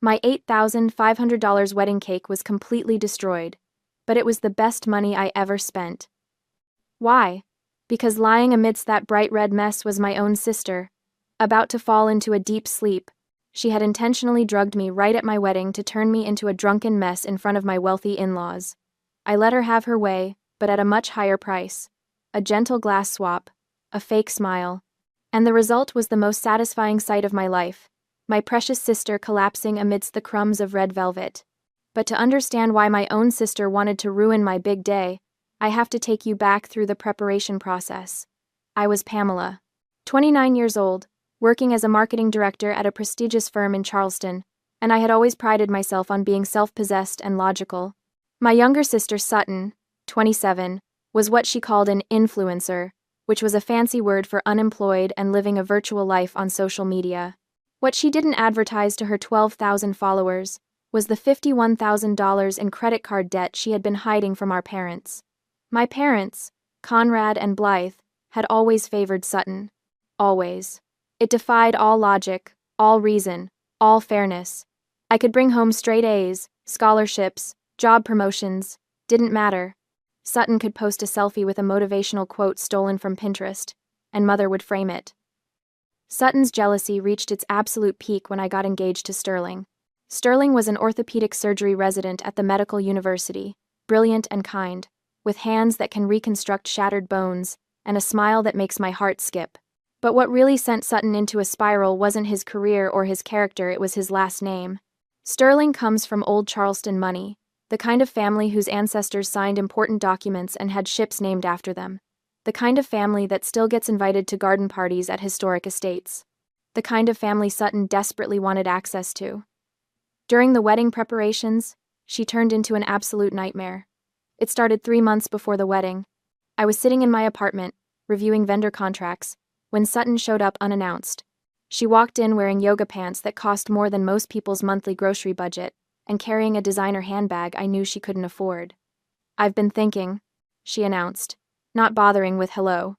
My $8,500 wedding cake was completely destroyed, but it was the best money I ever spent. Why? Because lying amidst that bright red mess was my own sister, about to fall into a deep sleep. She had intentionally drugged me right at my wedding to turn me into a drunken mess in front of my wealthy in-laws. I let her have her way, but at a much higher price. A gentle glass swap, a fake smile. And the result was the most satisfying sight of my life. My precious sister collapsing amidst the crumbs of red velvet. But to understand why my own sister wanted to ruin my big day, I have to take you back through the preparation process. I was Pamela, 29 years old, working as a marketing director at a prestigious firm in Charleston, and I had always prided myself on being self-possessed and logical. My younger sister Sutton, 27, was what she called an influencer, which was a fancy word for unemployed and living a virtual life on social media. What she didn't advertise to her 12,000 followers was the $51,000 in credit card debt she had been hiding from our parents. My parents, Conrad and Blythe, had always favored Sutton. Always. It defied all logic, all reason, all fairness. I could bring home straight A's, scholarships, job promotions, didn't matter. Sutton could post a selfie with a motivational quote stolen from Pinterest, and Mother would frame it. Sutton's jealousy reached its absolute peak when I got engaged to Sterling. Sterling was an orthopedic surgery resident at the medical university, brilliant and kind, with hands that can reconstruct shattered bones, and a smile that makes my heart skip. But what really sent Sutton into a spiral wasn't his career or his character, it was his last name. Sterling comes from old Charleston money, the kind of family whose ancestors signed important documents and had ships named after them. The kind of family that still gets invited to garden parties at historic estates. The kind of family Sutton desperately wanted access to. During the wedding preparations, she turned into an absolute nightmare. It started 3 months before the wedding. I was sitting in my apartment, reviewing vendor contracts, when Sutton showed up unannounced. She walked in wearing yoga pants that cost more than most people's monthly grocery budget, and carrying a designer handbag I knew she couldn't afford. "I've been thinking," she announced, not bothering with hello.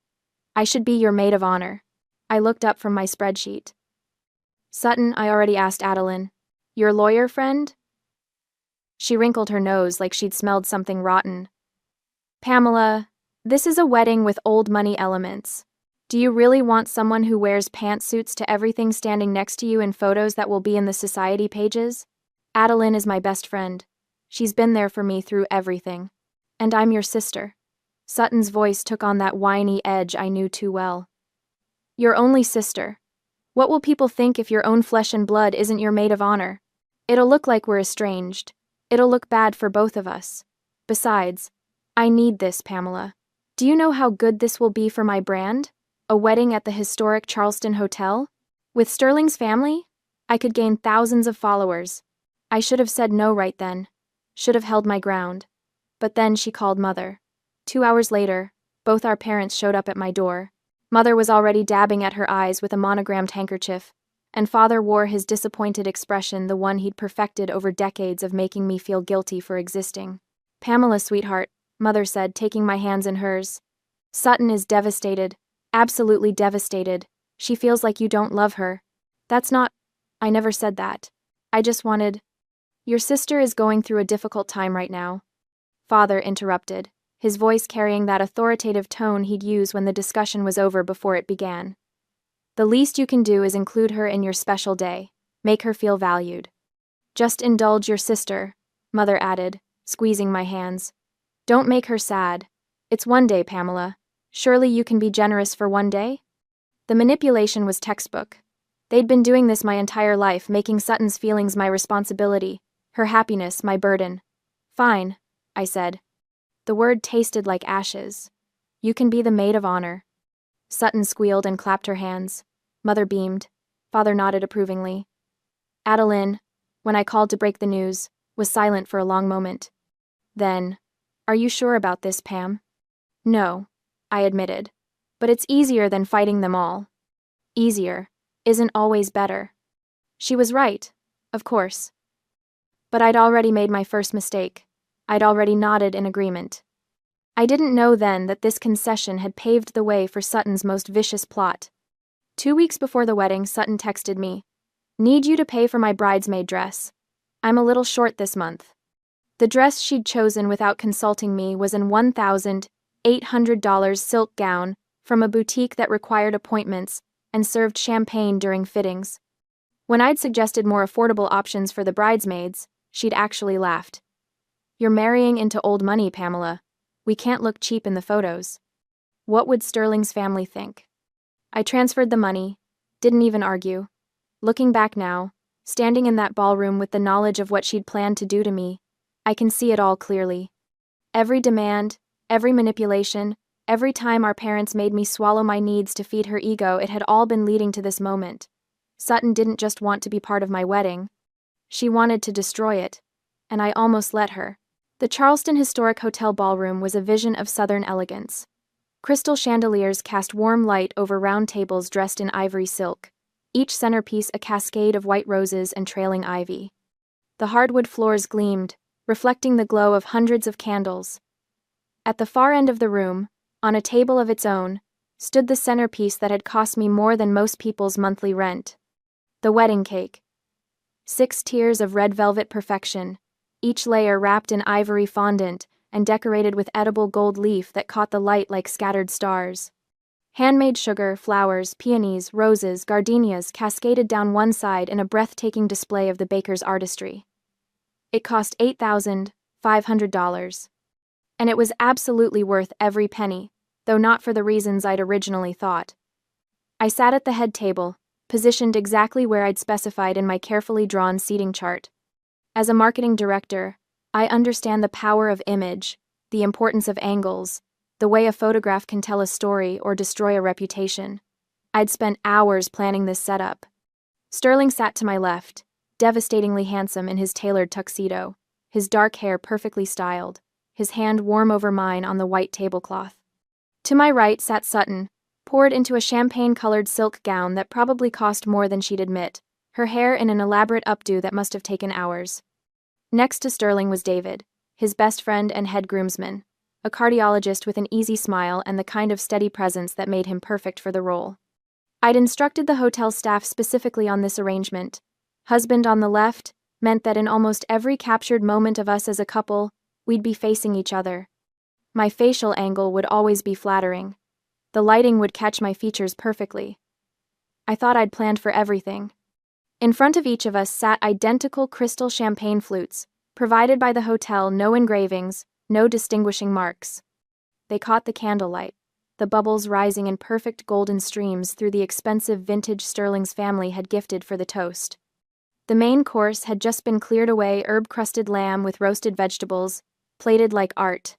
"I should be your maid of honor." I looked up from my spreadsheet. "Sutton, I already asked Adeline. Your lawyer friend?" She wrinkled her nose like she'd smelled something rotten. "Pamela, this is a wedding with old money elements. Do you really want someone who wears pantsuits to everything standing next to you in photos that will be in the society pages? Adeline is my best friend. She's been there for me through everything. And I'm your sister." Sutton's voice took on that whiny edge I knew too well. "Your only sister. What will people think if your own flesh and blood isn't your maid of honor? It'll look like we're estranged. It'll look bad for both of us. Besides, I need this, Pamela. Do you know how good this will be for my brand? A wedding at the historic Charleston Hotel? With Sterling's family? I could gain thousands of followers. I should have said no right then. Should have held my ground. But then she called Mother. 2 hours later, both our parents showed up at my door. Mother was already dabbing at her eyes with a monogrammed handkerchief, and Father wore his disappointed expression, the one he'd perfected over decades of making me feel guilty for existing. "Pamela, sweetheart," Mother said, taking my hands in hers. "Sutton is devastated. Absolutely devastated. She feels like you don't love her. That's not... I never said that. I just wanted... Your sister is going through a difficult time right now." Father interrupted, his voice carrying that authoritative tone he'd use when the discussion was over before it began. "The least you can do is include her in your special day. Make her feel valued." "Just indulge your sister," Mother added, squeezing my hands. "Don't make her sad. It's one day, Pamela. Surely you can be generous for one day?" The manipulation was textbook. They'd been doing this my entire life, making Sutton's feelings my responsibility, her happiness my burden. "Fine," I said. The word tasted like ashes. "You can be the maid of honor." Sutton squealed and clapped her hands. Mother beamed. Father nodded approvingly. Adeline, when I called to break the news, was silent for a long moment. Then, "Are you sure about this, Pam?" "No," I admitted. "But it's easier than fighting them all." Easier isn't always better. She was right, of course. But I'd already made my first mistake. I'd already nodded in agreement. I didn't know then that this concession had paved the way for Sutton's most vicious plot. 2 weeks before the wedding, Sutton texted me, Need you to pay for my bridesmaid dress. I'm a little short this month. The dress she'd chosen without consulting me was an $1,800 silk gown from a boutique that required appointments and served champagne during fittings. When I'd suggested more affordable options for the bridesmaids, she'd actually laughed. You're marrying into old money, Pamela. We can't look cheap in the photos. What would Sterling's family think? I transferred the money, didn't even argue. Looking back now, standing in that ballroom with the knowledge of what she'd planned to do to me, I can see it all clearly. Every demand, every manipulation, every time our parents made me swallow my needs to feed her ego, it had all been leading to this moment. Sutton didn't just want to be part of my wedding. She wanted to destroy it, and I almost let her. The Charleston Historic Hotel ballroom was a vision of Southern elegance. Crystal chandeliers cast warm light over round tables dressed in ivory silk, each centerpiece a cascade of white roses and trailing ivy. The hardwood floors gleamed, reflecting the glow of hundreds of candles. At the far end of the room, on a table of its own, stood the centerpiece that had cost me more than most people's monthly rent. The wedding cake. 6 tiers of red velvet perfection, each layer wrapped in ivory fondant and decorated with edible gold leaf that caught the light like scattered stars. Handmade sugar, flowers, peonies, roses, gardenias cascaded down one side in a breathtaking display of the baker's artistry. It cost $8,500. And it was absolutely worth every penny, though not for the reasons I'd originally thought. I sat at the head table, positioned exactly where I'd specified in my carefully drawn seating chart. As a marketing director, I understand the power of image, the importance of angles, the way a photograph can tell a story or destroy a reputation. I'd spent hours planning this setup. Sterling sat to my left, devastatingly handsome in his tailored tuxedo, his dark hair perfectly styled, his hand warm over mine on the white tablecloth. To my right sat Sutton, poured into a champagne-colored silk gown that probably cost more than she'd admit, her hair in an elaborate updo that must have taken hours. Next to Sterling was David, his best friend and head groomsman, a cardiologist with an easy smile and the kind of steady presence that made him perfect for the role. I'd instructed the hotel staff specifically on this arrangement. Husband on the left meant that in almost every captured moment of us as a couple, we'd be facing each other. My facial angle would always be flattering. The lighting would catch my features perfectly. I thought I'd planned for everything. In front of each of us sat identical crystal champagne flutes, provided by the hotel, no engravings, no distinguishing marks. They caught the candlelight, the bubbles rising in perfect golden streams through the expensive vintage Sterling's family had gifted for the toast. The main course had just been cleared away, herb-crusted lamb with roasted vegetables, plated like art.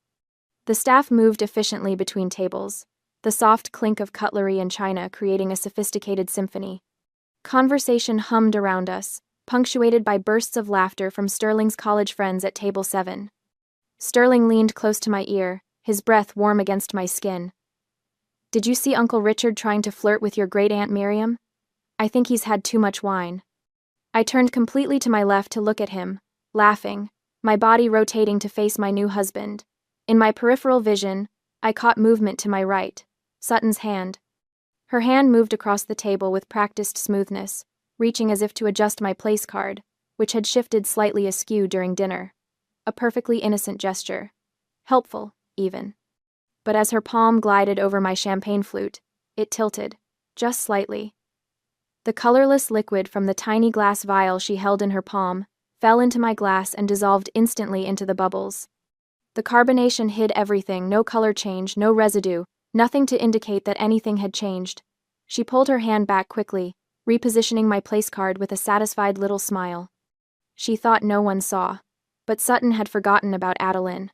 The staff moved efficiently between tables, the soft clink of cutlery and china creating a sophisticated symphony. Conversation hummed around us, punctuated by bursts of laughter from Sterling's college friends at table 7. Sterling leaned close to my ear, his breath warm against my skin. Did you see Uncle Richard trying to flirt with your great-aunt Miriam? I think he's had too much wine. I turned completely to my left to look at him, laughing, my body rotating to face my new husband. In my peripheral vision, I caught movement to my right, Sutton's hand. Her hand moved across the table with practiced smoothness, reaching as if to adjust my place card, which had shifted slightly askew during dinner. A perfectly innocent gesture. Helpful, even. But as her palm glided over my champagne flute, it tilted, just slightly. The colorless liquid from the tiny glass vial she held in her palm fell into my glass and dissolved instantly into the bubbles. The carbonation hid everything, no color change, no residue, nothing to indicate that anything had changed. She pulled her hand back quickly, repositioning my place card with a satisfied little smile. She thought no one saw, but Sutton had forgotten about Adeline.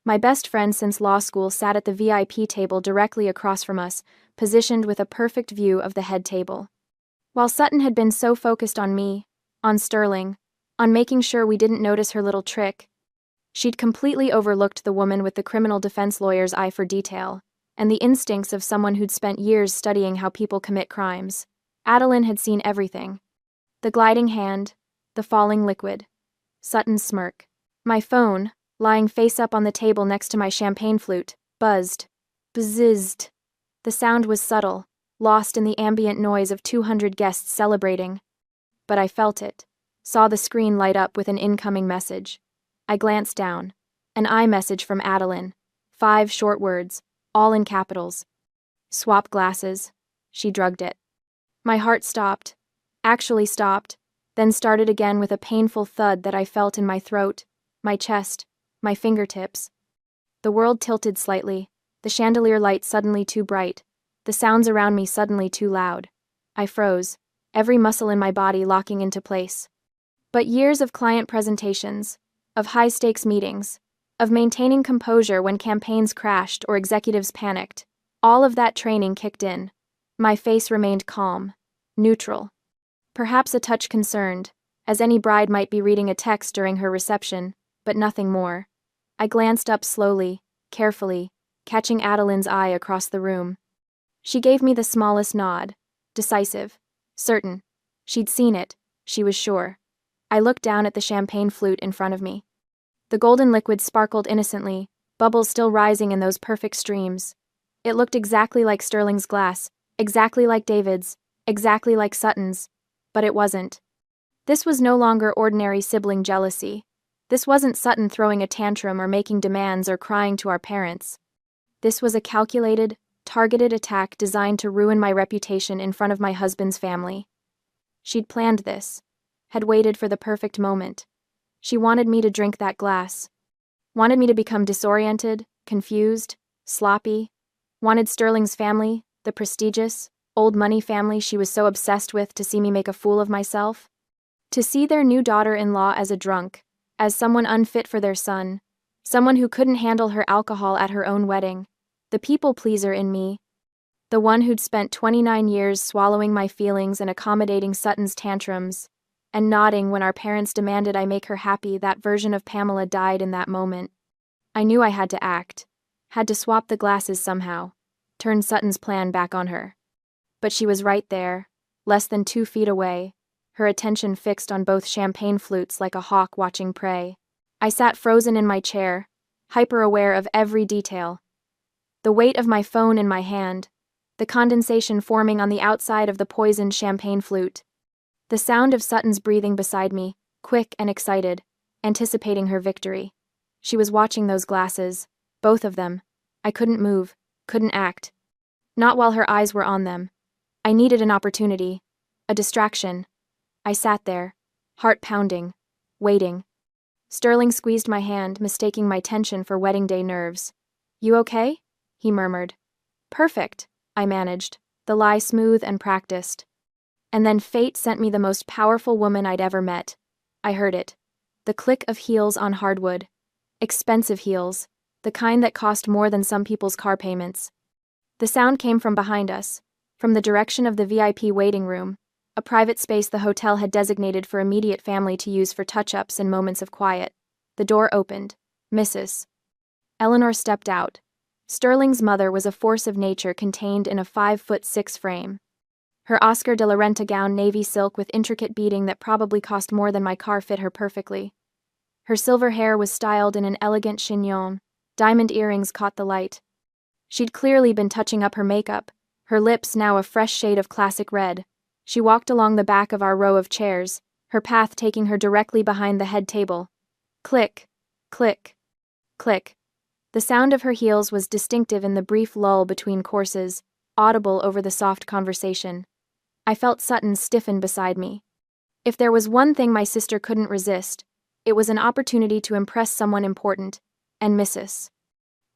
My best friend since law school sat at the VIP table directly across from us, positioned with a perfect view of the head table. While Sutton had been so focused on me, on Sterling, on making sure we didn't notice her little trick, she'd completely overlooked the woman with the criminal defense lawyer's eye for detail, and the instincts of someone who'd spent years studying how people commit crimes. Adeline had seen everything. The gliding hand, the falling liquid, Sutton's smirk. My phone, lying face up on the table next to my champagne flute, buzzed. Bzzzzed. The sound was subtle, lost in the ambient noise of 200 guests celebrating. but I felt it. Saw the screen light up with an incoming message. I glanced down. An iMessage from Adeline. 5 short words, all in capitals. Swap glasses. She drugged it. My heart stopped. Actually stopped, then started again with a painful thud that I felt in my throat, my chest, my fingertips. The world tilted slightly, the chandelier light suddenly too bright, the sounds around me suddenly too loud. I froze, every muscle in my body locking into place. But years of client presentations, of high-stakes meetings, of maintaining composure when campaigns crashed or executives panicked, all of that training kicked in. My face remained calm, neutral. Perhaps a touch concerned, as any bride might be reading a text during her reception, but nothing more. I glanced up slowly, carefully, catching Adeline's eye across the room. She gave me the smallest nod, decisive, certain. She'd seen it, she was sure. I looked down at the champagne flute in front of me. The golden liquid sparkled innocently, bubbles still rising in those perfect streams. It looked exactly like Sterling's glass, exactly like David's, exactly like Sutton's. But it wasn't. This was no longer ordinary sibling jealousy. This wasn't Sutton throwing a tantrum or making demands or crying to our parents. This was a calculated, targeted attack designed to ruin my reputation in front of my husband's family. She'd planned this, had waited for the perfect moment. She wanted me to drink that glass. Wanted me to become disoriented, confused, sloppy. Wanted Sterling's family, the prestigious, old money family she was so obsessed with, to see me make a fool of myself. To see their new daughter-in-law as a drunk, as someone unfit for their son, someone who couldn't handle her alcohol at her own wedding, the people-pleaser in me, the one who'd spent 29 years swallowing my feelings and accommodating Sutton's tantrums, and nodding when our parents demanded I make her happy. That version of Pamela died in that moment. I knew I had to act, had to swap the glasses somehow, turn Sutton's plan back on her. But she was right there, less than 2 feet away, her attention fixed on both champagne flutes like a hawk watching prey. I sat frozen in my chair, hyper-aware of every detail. The weight of my phone in my hand, the condensation forming on the outside of the poisoned champagne flute. The sound of Sutton's breathing beside me, quick and excited, anticipating her victory. She was watching those glasses, both of them. I couldn't move, couldn't act. Not while her eyes were on them. I needed an opportunity, a distraction. I sat there, heart pounding, waiting. Sterling squeezed my hand, mistaking my tension for wedding day nerves. "You okay?" he murmured. "Perfect," I managed, the lie smooth and practiced. And then fate sent me the most powerful woman I'd ever met. I heard it. The click of heels on hardwood. Expensive heels, the kind that cost more than some people's car payments. The sound came from behind us, from the direction of the VIP waiting room, a private space the hotel had designated for immediate family to use for touch-ups and moments of quiet. The door opened. Mrs. Eleanor stepped out. Sterling's mother was a force of nature contained in a 5'6" frame. Her Oscar de la Renta gown, navy silk with intricate beading that probably cost more than my car, fit her perfectly. Her silver hair was styled in an elegant chignon. Diamond earrings caught the light. She'd clearly been touching up her makeup, her lips now a fresh shade of classic red. She walked along the back of our row of chairs, her path taking her directly behind the head table. Click, click, click. The sound of her heels was distinctive in the brief lull between courses, audible over the soft conversation. I felt Sutton stiffen beside me. If there was one thing my sister couldn't resist, it was an opportunity to impress someone important, and Mrs.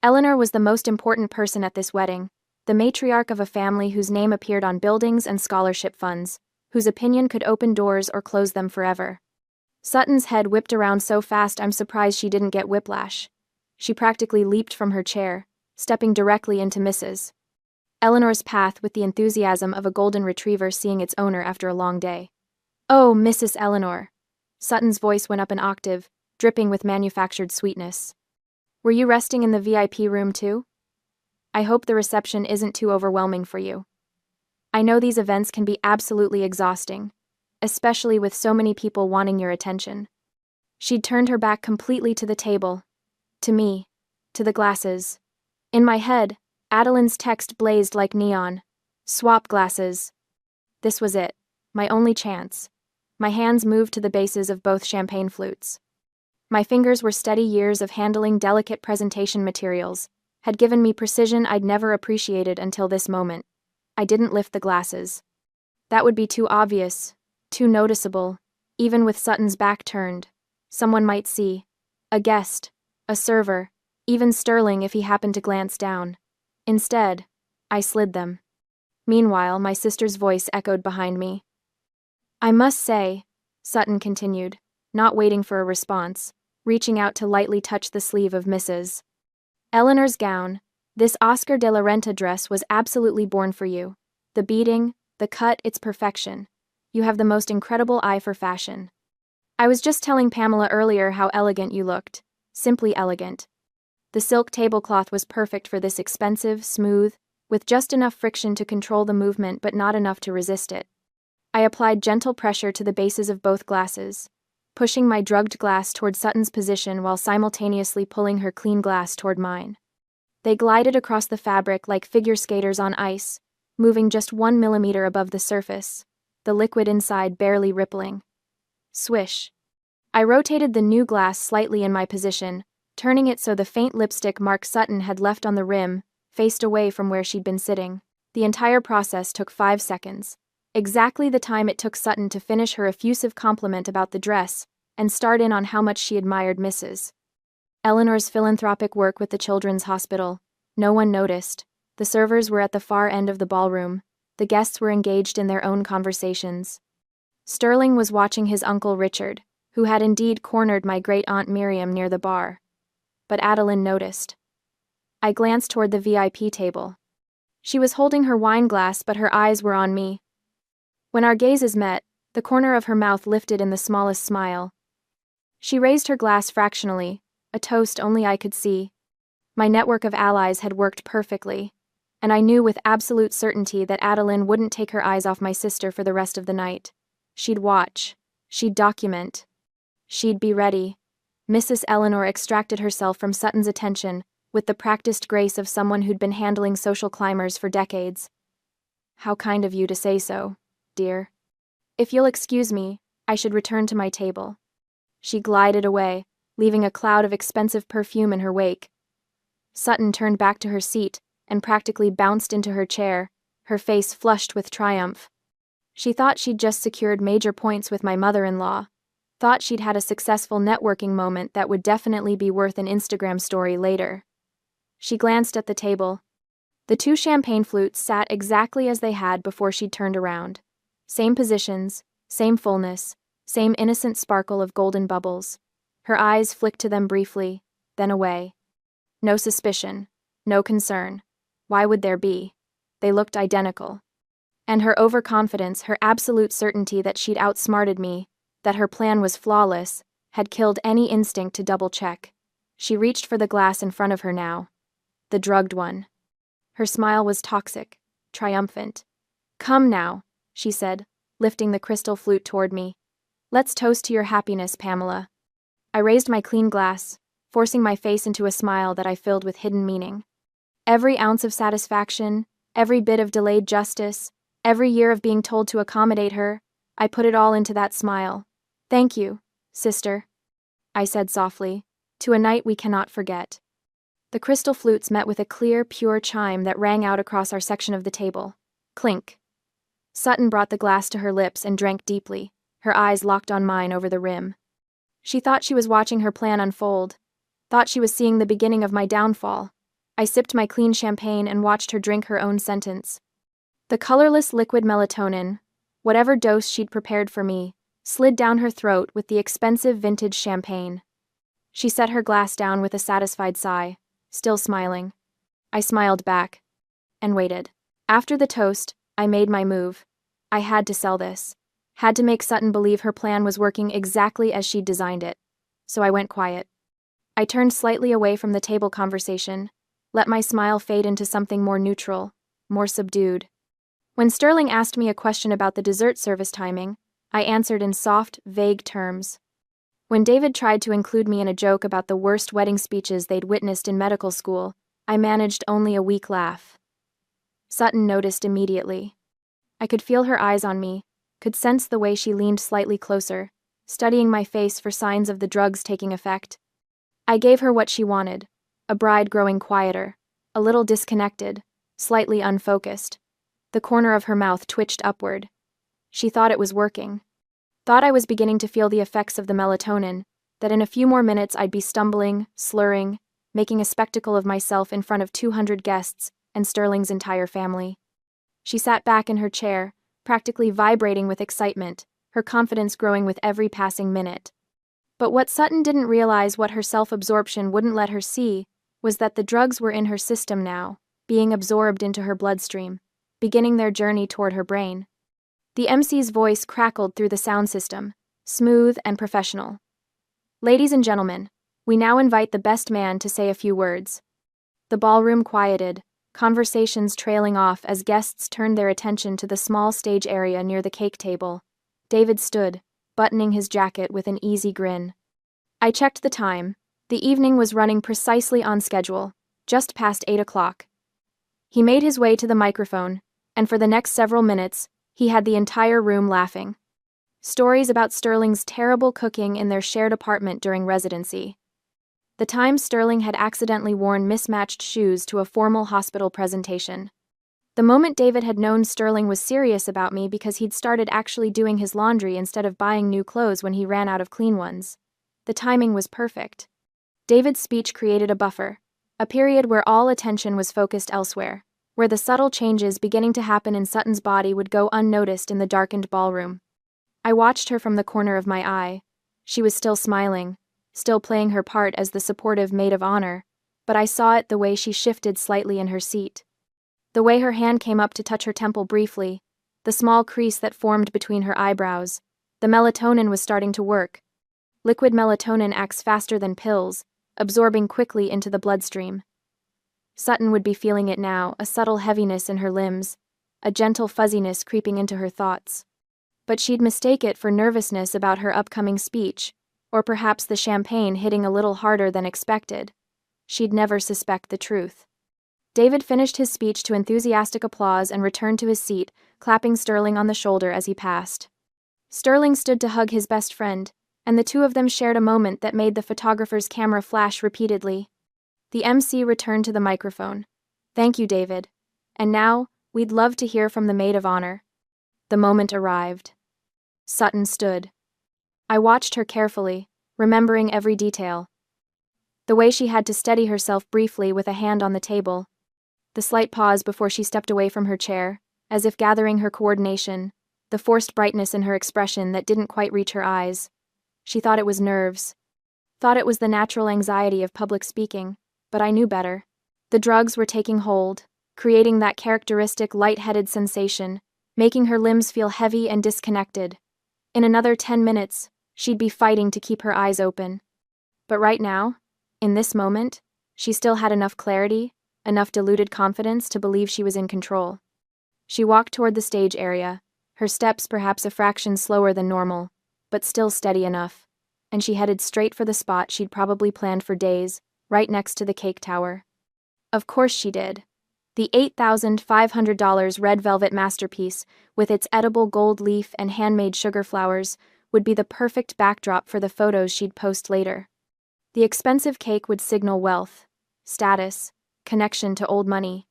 Eleanor was the most important person at this wedding, the matriarch of a family whose name appeared on buildings and scholarship funds, whose opinion could open doors or close them forever. Sutton's head whipped around so fast I'm surprised she didn't get whiplash. She practically leaped from her chair, stepping directly into Mrs. Eleanor's path with the enthusiasm of a golden retriever seeing its owner after a long day. "Oh, Mrs. Eleanor." Sutton's voice went up an octave, dripping with manufactured sweetness. "Were you resting in the VIP room too? I hope the reception isn't too overwhelming for you. I know these events can be absolutely exhausting, especially with so many people wanting your attention." She'd turned her back completely to the table, to me, to the glasses. In my head, Adeline's text blazed like neon. Swap glasses. This was it, my only chance. My hands moved to the bases of both champagne flutes. My fingers were steady years of handling delicate presentation materials, had given me precision I'd never appreciated until this moment. I didn't lift the glasses. That would be too obvious, too noticeable, even with Sutton's back turned. Someone might see. A guest, a server, even Sterling if he happened to glance down. Instead, I slid them. Meanwhile, my sister's voice echoed behind me. I must say, Sutton continued, not waiting for a response, reaching out to lightly touch the sleeve of Mrs. Eleanor's gown. This Oscar de la Renta dress was absolutely born for you. The beading, the cut, it's perfection. You have the most incredible eye for fashion. I was just telling Pamela earlier how elegant you looked. Simply elegant. The silk tablecloth was perfect for this expensive, smooth, with just enough friction to control the movement but not enough to resist it. I applied gentle pressure to the bases of both glasses, pushing my drugged glass toward Sutton's position while simultaneously pulling her clean glass toward mine. They glided across the fabric like figure skaters on ice, moving just 1 millimeter above the surface, the liquid inside barely rippling. Swish. I rotated the new glass slightly in my position, turning it so the faint lipstick mark Sutton had left on the rim faced away from where she'd been sitting. The entire process took 5 seconds. Exactly the time it took Sutton to finish her effusive compliment about the dress and start in on how much she admired Mrs. Eleanor's philanthropic work with the Children's Hospital. No one noticed. The servers were at the far end of the ballroom. The guests were engaged in their own conversations. Sterling was watching his uncle Richard, who had indeed cornered my great-aunt Miriam near the bar. But Adeline noticed. I glanced toward the VIP table. She was holding her wine glass, but her eyes were on me. When our gazes met, the corner of her mouth lifted in the smallest smile. She raised her glass fractionally, a toast only I could see. My network of allies had worked perfectly, and I knew with absolute certainty that Adeline wouldn't take her eyes off my sister for the rest of the night. She'd watch. She'd document. She'd be ready. Mrs. Eleanor extracted herself from Sutton's attention with the practiced grace of someone who'd been handling social climbers for decades. How kind of you to say so, dear. If you'll excuse me, I should return to my table. She glided away, leaving a cloud of expensive perfume in her wake. Sutton turned back to her seat and practically bounced into her chair, her face flushed with triumph. She thought she'd just secured major points with my mother-in-law, thought she'd had a successful networking moment that would definitely be worth an Instagram story later. She glanced at the table. The 2 champagne flutes sat exactly as they had before she'd turned around. Same positions, same fullness, same innocent sparkle of golden bubbles. Her eyes flicked to them briefly, then away. No suspicion, no concern. Why would there be? They looked identical. And her overconfidence, her absolute certainty that she'd outsmarted me, that her plan was flawless, had killed any instinct to double-check. She reached for the glass in front of her now. The drugged one. Her smile was toxic, triumphant. Come now, she said, lifting the crystal flute toward me. Let's toast to your happiness, Pamela. I raised my clean glass, forcing my face into a smile that I filled with hidden meaning. Every ounce of satisfaction, every bit of delayed justice, every year of being told to accommodate her, I put it all into that smile. Thank you, sister, I said softly, to a night we cannot forget. The crystal flutes met with a clear, pure chime that rang out across our section of the table. Clink. Sutton brought the glass to her lips and drank deeply, her eyes locked on mine over the rim. She thought she was watching her plan unfold, thought she was seeing the beginning of my downfall. I sipped my clean champagne and watched her drink her own sentence. The colorless liquid melatonin, whatever dose she'd prepared for me, slid down her throat with the expensive vintage champagne. She set her glass down with a satisfied sigh, still smiling. I smiled back, and waited. After the toast, I made my move. I had to sell this. Had to make Sutton believe her plan was working exactly as she'd designed it. So I went quiet. I turned slightly away from the table conversation, let my smile fade into something more neutral, more subdued. When Sterling asked me a question about the dessert service timing, I answered in soft, vague terms. When David tried to include me in a joke about the worst wedding speeches they'd witnessed in medical school, I managed only a weak laugh. Sutton noticed immediately. I could feel her eyes on me, could sense the way she leaned slightly closer, studying my face for signs of the drugs taking effect. I gave her what she wanted, a bride growing quieter, a little disconnected, slightly unfocused. The corner of her mouth twitched upward. She thought it was working. Thought I was beginning to feel the effects of the melatonin, that in a few more minutes I'd be stumbling, slurring, making a spectacle of myself in front of 200 guests and Sterling's entire family. She sat back in her chair, practically vibrating with excitement, her confidence growing with every passing minute. But what Sutton didn't realize, what her self-absorption wouldn't let her see, was that the drugs were in her system now, being absorbed into her bloodstream, beginning their journey toward her brain. The MC's voice crackled through the sound system, smooth and professional. "Ladies and gentlemen, we now invite the best man to say a few words." The ballroom quieted, conversations trailing off as guests turned their attention to the small stage area near the cake table. David stood, buttoning his jacket with an easy grin. I checked the time. The evening was running precisely on schedule, just past 8 o'clock. He made his way to the microphone, and for the next several minutes, he had the entire room laughing. Stories about Sterling's terrible cooking in their shared apartment during residency. The time Sterling had accidentally worn mismatched shoes to a formal hospital presentation. The moment David had known Sterling was serious about me because he'd started actually doing his laundry instead of buying new clothes when he ran out of clean ones. The timing was perfect. David's speech created a buffer, a period where all attention was focused elsewhere, where the subtle changes beginning to happen in Sutton's body would go unnoticed in the darkened ballroom. I watched her from the corner of my eye. She was still smiling, still playing her part as the supportive maid of honor, but I saw it the way she shifted slightly in her seat. The way her hand came up to touch her temple briefly, the small crease that formed between her eyebrows. The melatonin was starting to work. Liquid melatonin acts faster than pills, absorbing quickly into the bloodstream. Sutton would be feeling it now, a subtle heaviness in her limbs, a gentle fuzziness creeping into her thoughts. But she'd mistake it for nervousness about her upcoming speech, or perhaps the champagne hitting a little harder than expected. She'd never suspect the truth. David finished his speech to enthusiastic applause and returned to his seat, clapping Sterling on the shoulder as he passed. Sterling stood to hug his best friend, and the two of them shared a moment that made the photographer's camera flash repeatedly. The MC returned to the microphone. "Thank you, David. And now, we'd love to hear from the maid of honor." The moment arrived. Sutton stood. I watched her carefully, remembering every detail. The way she had to steady herself briefly with a hand on the table. The slight pause before she stepped away from her chair, as if gathering her coordination, the forced brightness in her expression that didn't quite reach her eyes. She thought it was nerves. Thought it was the natural anxiety of public speaking, but I knew better. The drugs were taking hold, creating that characteristic light-headed sensation, making her limbs feel heavy and disconnected. In another 10 minutes, she'd be fighting to keep her eyes open. But right now, in this moment, she still had enough clarity, enough diluted confidence to believe she was in control. She walked toward the stage area, her steps perhaps a fraction slower than normal, but still steady enough, and she headed straight for the spot she'd probably planned for days, right next to the cake tower. Of course she did. The $8,500 red velvet masterpiece, with its edible gold leaf and handmade sugar flowers, would be the perfect backdrop for the photos she'd post later. The expensive cake would signal wealth, status, connection to old money.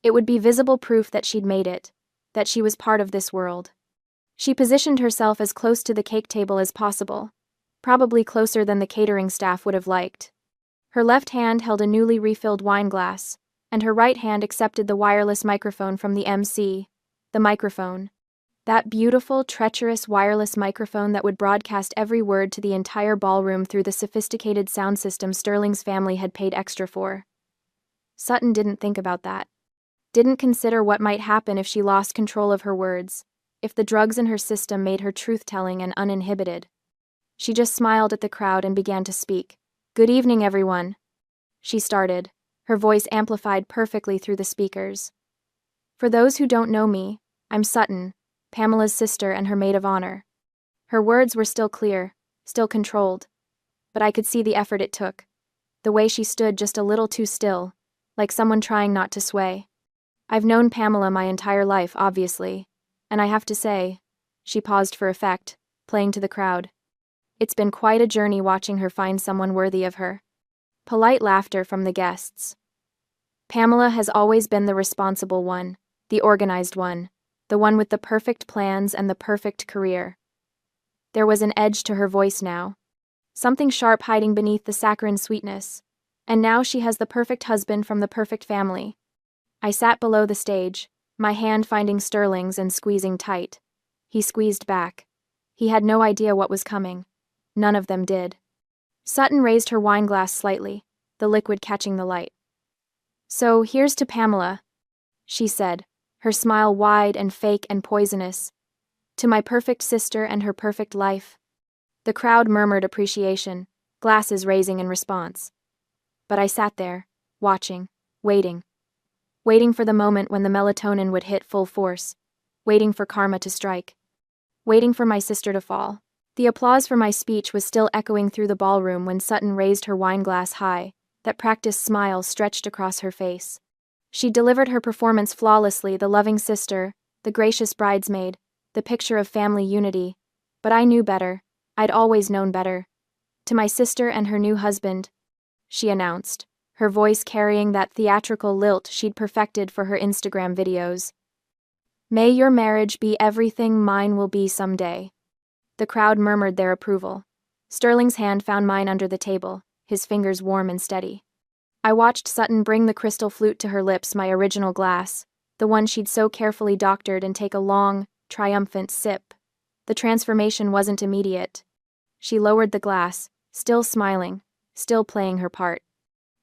It would be visible proof that she'd made it, that she was part of this world. She positioned herself as close to the cake table as possible, probably closer than the catering staff would have liked. Her left hand held a newly refilled wine glass, and her right hand accepted the wireless microphone from the MC. The microphone. That beautiful, treacherous wireless microphone that would broadcast every word to the entire ballroom through the sophisticated sound system Sterling's family had paid extra for. Sutton didn't think about that. Didn't consider what might happen if she lost control of her words, if the drugs in her system made her truth-telling and uninhibited. She just smiled at the crowd and began to speak. "Good evening, everyone." She started, her voice amplified perfectly through the speakers. "For those who don't know me, I'm Sutton, Pamela's sister and her maid of honor." Her words were still clear, still controlled, but I could see the effort it took, the way she stood just a little too still, like someone trying not to sway. I've known Pamela my entire life, obviously, and I have to say, She paused for effect, playing to the crowd. It's been quite a journey watching her find someone worthy of her. Polite laughter from the guests. Pamela has always been the responsible one, the organized one, the one with the perfect plans and the perfect career. There was an edge to her voice now, something sharp hiding beneath the saccharine sweetness. And now she has the perfect husband from the perfect family. I sat below the stage, my hand finding Sterling's and squeezing tight. He squeezed back. He had no idea what was coming. None of them did. Sutton raised her wine glass slightly, the liquid catching the light. "So here's to Pamela," she said, her smile wide and fake and poisonous. "To my perfect sister and her perfect life." The crowd murmured appreciation, glasses raising in response. But I sat there, watching, waiting. Waiting for the moment when the melatonin would hit full force. Waiting for karma to strike. Waiting for my sister to fall. The applause for my speech was still echoing through the ballroom when Sutton raised her wine glass high, that practiced smile stretched across her face. She delivered her performance flawlessly, the loving sister, the gracious bridesmaid, the picture of family unity. But I knew better. I'd always known better. "To my sister and her new husband," she announced, her voice carrying that theatrical lilt she'd perfected for her Instagram videos. "May your marriage be everything mine will be someday." The crowd murmured their approval. Sterling's hand found mine under the table, his fingers warm and steady. I watched Sutton bring the crystal flute to her lips, my original glass, the one she'd so carefully doctored, and take a long, triumphant sip. The transformation wasn't immediate. She lowered the glass, still smiling, still playing her part.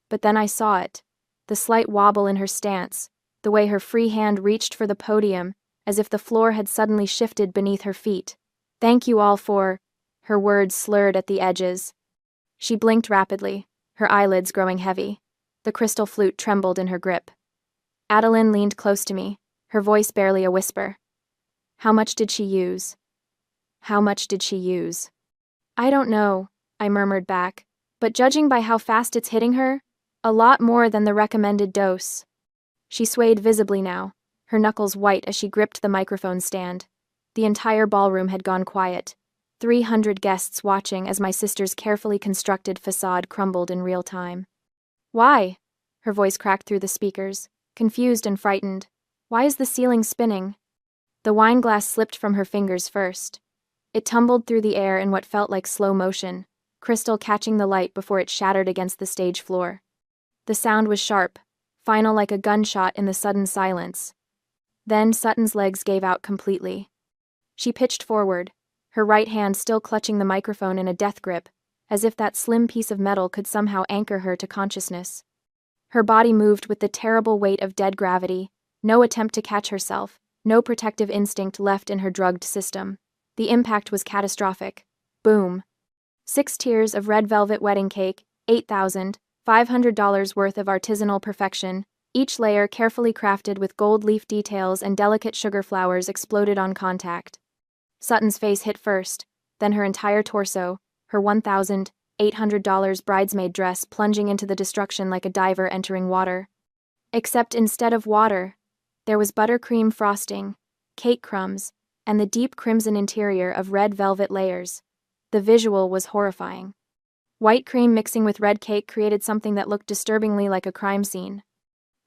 But then I saw it, the slight wobble in her stance, the way her free hand reached for the podium, as if the floor had suddenly shifted beneath her feet. "Thank you all for," her words slurred at the edges. She blinked rapidly, her eyelids growing heavy. The crystal flute trembled in her grip. Adeline leaned close to me, her voice barely a whisper. "How much did she use? How much did she use?" "I don't know," I murmured back, "but judging by how fast it's hitting her, a lot more than the recommended dose." She swayed visibly now, her knuckles white as she gripped the microphone stand. The entire ballroom had gone quiet, 300 guests watching as my sister's carefully constructed facade crumbled in real time. "Why?" Her voice cracked through the speakers, confused and frightened. "Why is the ceiling spinning?" The wine glass slipped from her fingers first. It tumbled through the air in what felt like slow motion, crystal catching the light before it shattered against the stage floor. The sound was sharp, final like a gunshot in the sudden silence. Then Sutton's legs gave out completely. She pitched forward, her right hand still clutching the microphone in a death grip, as if that slim piece of metal could somehow anchor her to consciousness. Her body moved with the terrible weight of dead gravity, no attempt to catch herself, no protective instinct left in her drugged system. The impact was catastrophic. Boom. 6 tiers of red velvet wedding cake, $8,500 worth of artisanal perfection, each layer carefully crafted with gold leaf details and delicate sugar flowers, exploded on contact. Sutton's face hit first, then her entire torso, her $1,800 bridesmaid dress plunging into the destruction like a diver entering water. Except instead of water, there was buttercream frosting, cake crumbs, and the deep crimson interior of red velvet layers. The visual was horrifying. White cream mixing with red cake created something that looked disturbingly like a crime scene.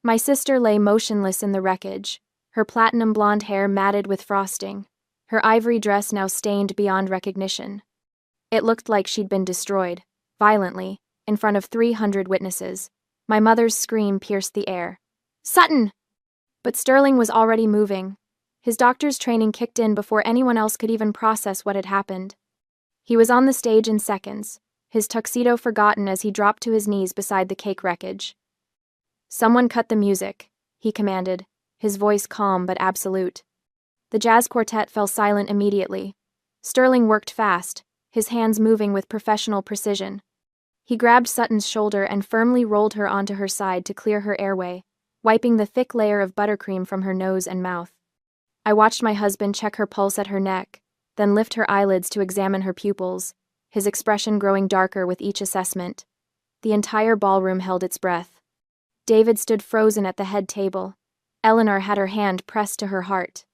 My sister lay motionless in the wreckage, her platinum blonde hair matted with frosting, her ivory dress now stained beyond recognition. It looked like she'd been destroyed, violently, in front of 300 witnesses. My mother's scream pierced the air. "Sutton!" But Sterling was already moving. His doctor's training kicked in before anyone else could even process what had happened. He was on the stage in seconds, his tuxedo forgotten as he dropped to his knees beside the cake wreckage. "Someone cut the music," he commanded, his voice calm but absolute. The jazz quartet fell silent immediately. Sterling worked fast, his hands moving with professional precision. He grabbed Sutton's shoulder and firmly rolled her onto her side to clear her airway, wiping the thick layer of buttercream from her nose and mouth. I watched my husband check her pulse at her neck, then lift her eyelids to examine her pupils, his expression growing darker with each assessment. The entire ballroom held its breath. David stood frozen at the head table. Eleanor had her hand pressed to her heart.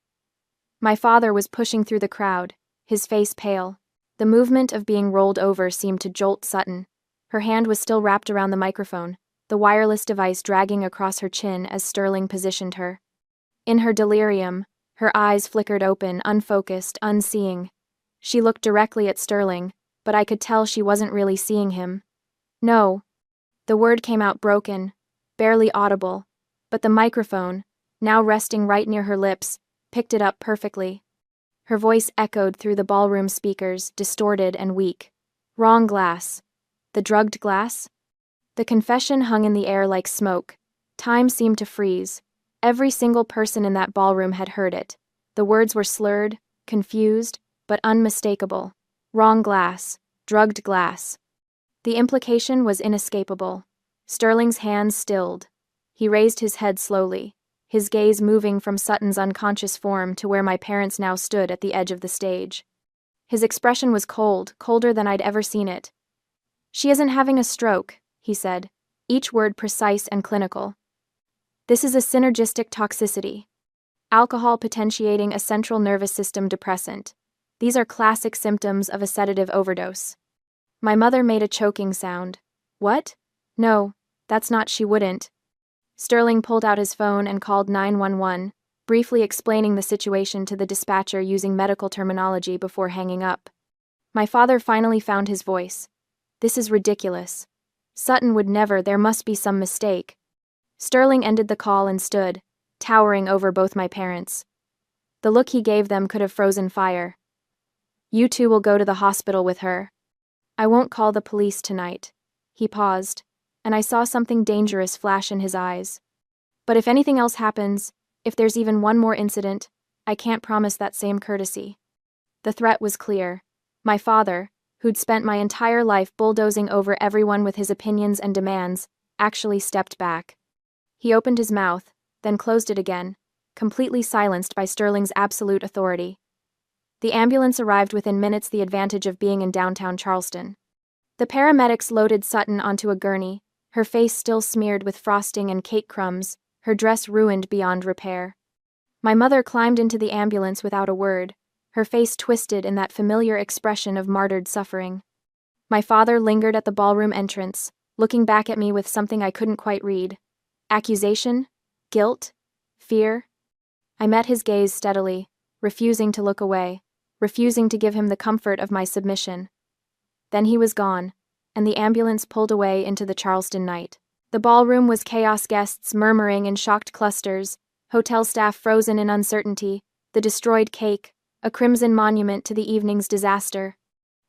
My father was pushing through the crowd, his face pale. The movement of being rolled over seemed to jolt Sutton. Her hand was still wrapped around the microphone, the wireless device dragging across her chin as Sterling positioned her. In her delirium, her eyes flickered open, unfocused, unseeing. She looked directly at Sterling, but I could tell she wasn't really seeing him. No. The word came out broken, barely audible, but the microphone, now resting right near her lips, picked it up perfectly. Her voice echoed through the ballroom speakers, distorted and weak. Wrong glass. The drugged glass? The confession hung in the air like smoke. Time seemed to freeze. Every single person in that ballroom had heard it. The words were slurred, confused, but unmistakable. Wrong glass. Drugged glass. The implication was inescapable. Sterling's hands stilled. He raised his head slowly, his gaze moving from Sutton's unconscious form to where my parents now stood at the edge of the stage. His expression was cold, colder than I'd ever seen it. "She isn't having a stroke," he said, each word precise and clinical. "This is a synergistic toxicity. Alcohol potentiating a central nervous system depressant. These are classic symptoms of a sedative overdose." My mother made a choking sound. "What? No, that's not, she wouldn't." Sterling pulled out his phone and called 911, briefly explaining the situation to the dispatcher using medical terminology before hanging up. My father finally found his voice. "This is ridiculous. Sutton would never, there must be some mistake." Sterling ended the call and stood, towering over both my parents. The look he gave them could have frozen fire. "You two will go to the hospital with her. I won't call the police tonight." He paused, and I saw something dangerous flash in his eyes. "But if anything else happens, if there's even one more incident, I can't promise that same courtesy." The threat was clear. My father, who'd spent my entire life bulldozing over everyone with his opinions and demands, actually stepped back. He opened his mouth, then closed it again, completely silenced by Sterling's absolute authority. The ambulance arrived within minutes, the advantage of being in downtown Charleston. The paramedics loaded Sutton onto a gurney, her face still smeared with frosting and cake crumbs, her dress ruined beyond repair. My mother climbed into the ambulance without a word, her face twisted in that familiar expression of martyred suffering. My father lingered at the ballroom entrance, looking back at me with something I couldn't quite read. Accusation? Guilt? Fear? I met his gaze steadily, refusing to look away, refusing to give him the comfort of my submission. Then he was gone, and the ambulance pulled away into the Charleston night. The ballroom was chaos, guests murmuring in shocked clusters, hotel staff frozen in uncertainty, the destroyed cake, a crimson monument to the evening's disaster.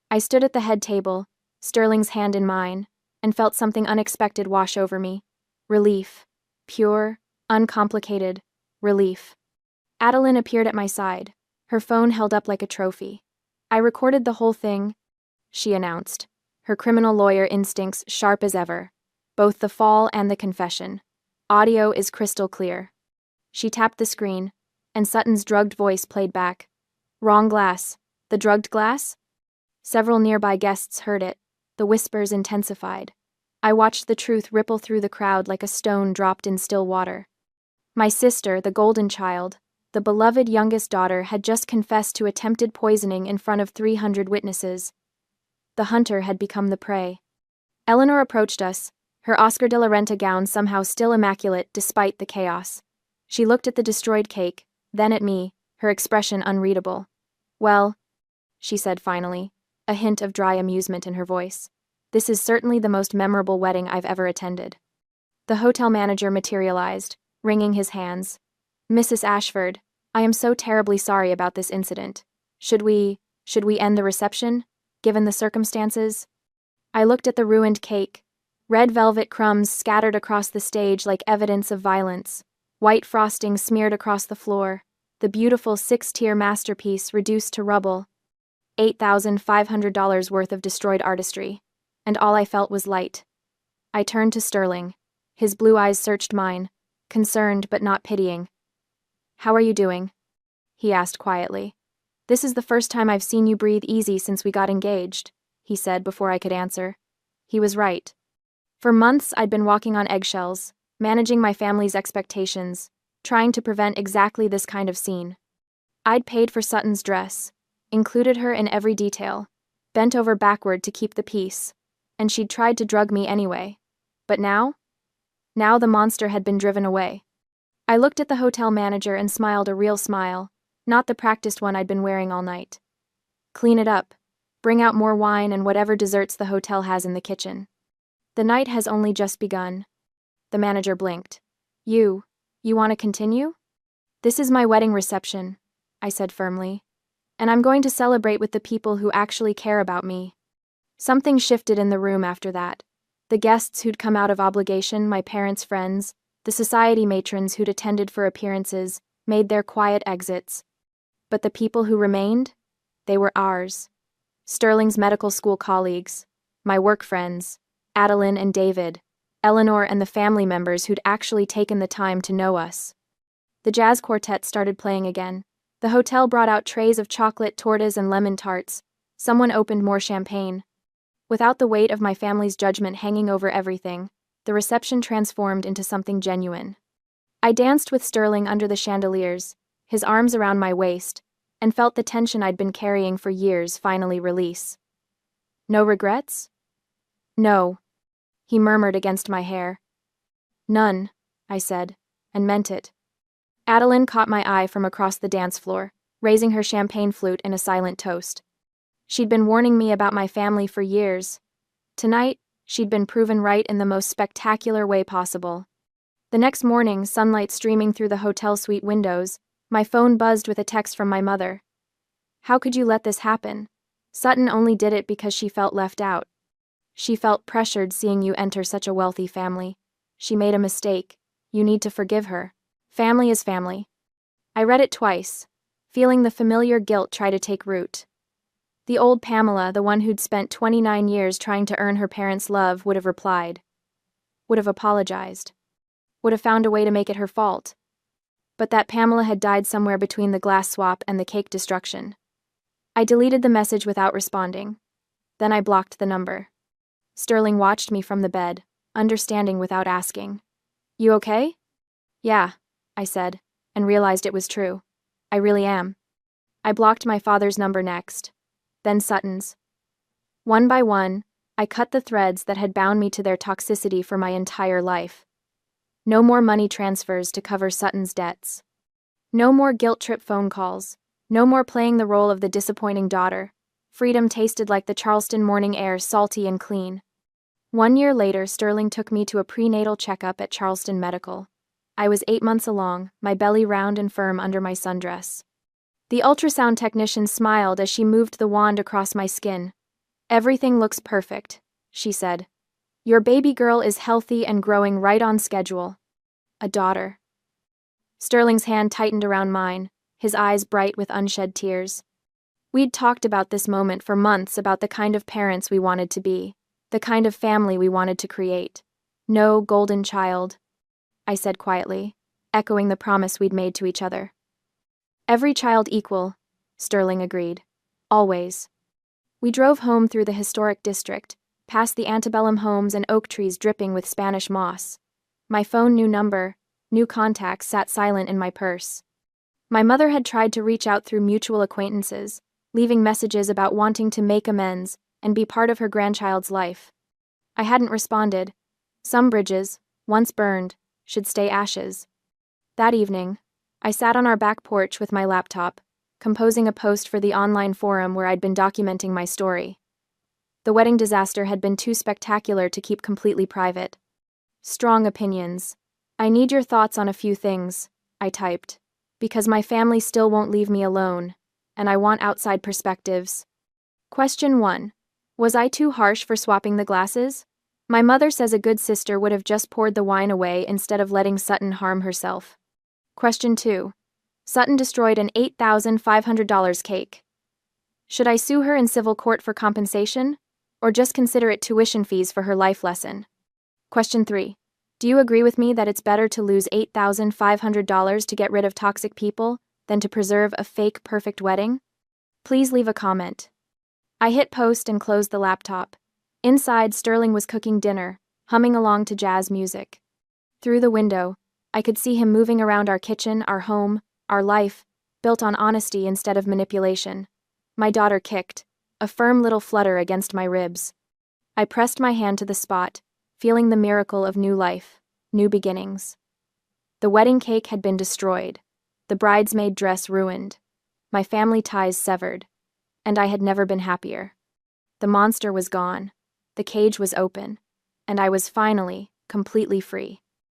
I stood at the head table, Sterling's hand in mine, and felt something unexpected wash over me. Relief. Pure, uncomplicated relief. Adeline appeared at my side, her phone held up like a trophy. "I recorded the whole thing," she announced, her criminal lawyer instincts sharp as ever. "Both the fall and the confession. Audio is crystal clear." She tapped the screen, and Sutton's drugged voice played back. "Wrong glass. The drugged glass?" Several nearby guests heard it. The whispers intensified. I watched the truth ripple through the crowd like a stone dropped in still water. My sister, the golden child, the beloved youngest daughter, had just confessed to attempted poisoning in front of 300 witnesses. The hunter had become the prey. Eleanor approached us, her Oscar de la Renta gown somehow still immaculate despite the chaos. She looked at the destroyed cake, then at me, her expression unreadable. "Well," she said finally, a hint of dry amusement in her voice, "this is certainly the most memorable wedding I've ever attended." The hotel manager materialized, wringing his hands. "Mrs. Ashford, I am so terribly sorry about this incident. Should we end the reception, given the circumstances?" I looked at the ruined cake. Red velvet crumbs scattered across the stage like evidence of violence, white frosting smeared across the floor, the beautiful 6-tier masterpiece reduced to rubble. $8,500 worth of destroyed artistry, and all I felt was light. I turned to Sterling. His blue eyes searched mine, concerned but not pitying. "How are you doing?" he asked quietly. "This is the first time I've seen you breathe easy since we got engaged," he said before I could answer. He was right. For months I'd been walking on eggshells, managing my family's expectations, trying to prevent exactly this kind of scene. I'd paid for Sutton's dress, included her in every detail, bent over backward to keep the peace, and she'd tried to drug me anyway. But now? Now the monster had been driven away. I looked at the hotel manager and smiled a real smile, not the practiced one I'd been wearing all night. Clean it up. Bring out more wine and whatever desserts the hotel has in the kitchen. The night has only just begun. The manager blinked. You want to continue? This is my wedding reception, I said firmly. And I'm going to celebrate with the people who actually care about me. Something shifted in the room after that. The guests who'd come out of obligation, my parents' friends, the society matrons who'd attended for appearances, made their quiet exits. But the people who remained? They were ours. Sterling's medical school colleagues, my work friends, Adeline and David, Eleanor and the family members who'd actually taken the time to know us. The jazz quartet started playing again. The hotel brought out trays of chocolate tortas and lemon tarts. Someone opened more champagne. Without the weight of my family's judgment hanging over everything, the reception transformed into something genuine. I danced with Sterling under the chandeliers, his arms around my waist, and felt the tension I'd been carrying for years finally release. No regrets? No, he murmured against my hair. None, I said, and meant it. Adeline caught my eye from across the dance floor, raising her champagne flute in a silent toast. She'd been warning me about my family for years. Tonight, she'd been proven right in the most spectacular way possible. The next morning, sunlight streaming through the hotel suite windows, my phone buzzed with a text from my mother. How could you let this happen? Sutton only did it because she felt left out. She felt pressured seeing you enter such a wealthy family. She made a mistake. You need to forgive her. Family is family. I read it twice, feeling the familiar guilt try to take root. The old Pamela, the one who'd spent 29 years trying to earn her parents' love, would have replied. Would have apologized. Would have found a way to make it her fault. But that Pamela had died somewhere between the glass swap and the cake destruction. I deleted the message without responding. Then I blocked the number. Sterling watched me from the bed, understanding without asking. You okay? Yeah, I said, and realized it was true. I really am. I blocked my father's number next, then Sutton's. One by one, I cut the threads that had bound me to their toxicity for my entire life. No more money transfers to cover Sutton's debts. No more guilt-trip phone calls. No more playing the role of the disappointing daughter. Freedom tasted like the Charleston morning air, salty and clean. 1 year later, Sterling took me to a prenatal checkup at Charleston Medical. I was 8 months along, my belly round and firm under my sundress. The ultrasound technician smiled as she moved the wand across my skin. Everything looks perfect, she said. Your baby girl is healthy and growing right on schedule. A daughter. Sterling's hand tightened around mine, his eyes bright with unshed tears. We'd talked about this moment for months, about the kind of parents we wanted to be, the kind of family we wanted to create. No golden child, I said quietly, echoing the promise we'd made to each other. Every child equal, Sterling agreed. Always. We drove home through the historic district, past the antebellum homes and oak trees dripping with Spanish moss. My phone, new number, new contacts, sat silent in my purse. My mother had tried to reach out through mutual acquaintances, leaving messages about wanting to make amends and be part of her grandchild's life. I hadn't responded. Some bridges, once burned, should stay ashes. That evening, I sat on our back porch with my laptop, composing a post for the online forum where I'd been documenting my story. The wedding disaster had been too spectacular to keep completely private. Strong opinions. I need your thoughts on a few things, I typed, because my family still won't leave me alone, and I want outside perspectives. Question 1. Was I too harsh for swapping the glasses? My mother says a good sister would have just poured the wine away instead of letting Sutton harm herself. Question 2. Sutton destroyed an $8,500 cake. Should I sue her in civil court for compensation, or just consider it tuition fees for her life lesson? Question 3. Do you agree with me that it's better to lose $8,500 to get rid of toxic people than to preserve a fake perfect wedding? Please leave a comment. I hit post and closed the laptop. Inside, Sterling was cooking dinner, humming along to jazz music. Through the window, I could see him moving around our kitchen, our home, our life, built on honesty instead of manipulation. My daughter kicked, a firm little flutter against my ribs. I pressed my hand to the spot, feeling the miracle of new life, new beginnings. The wedding cake had been destroyed, the bridesmaid dress ruined, my family ties severed, and I had never been happier. The monster was gone, the cage was open, and I was finally, completely free.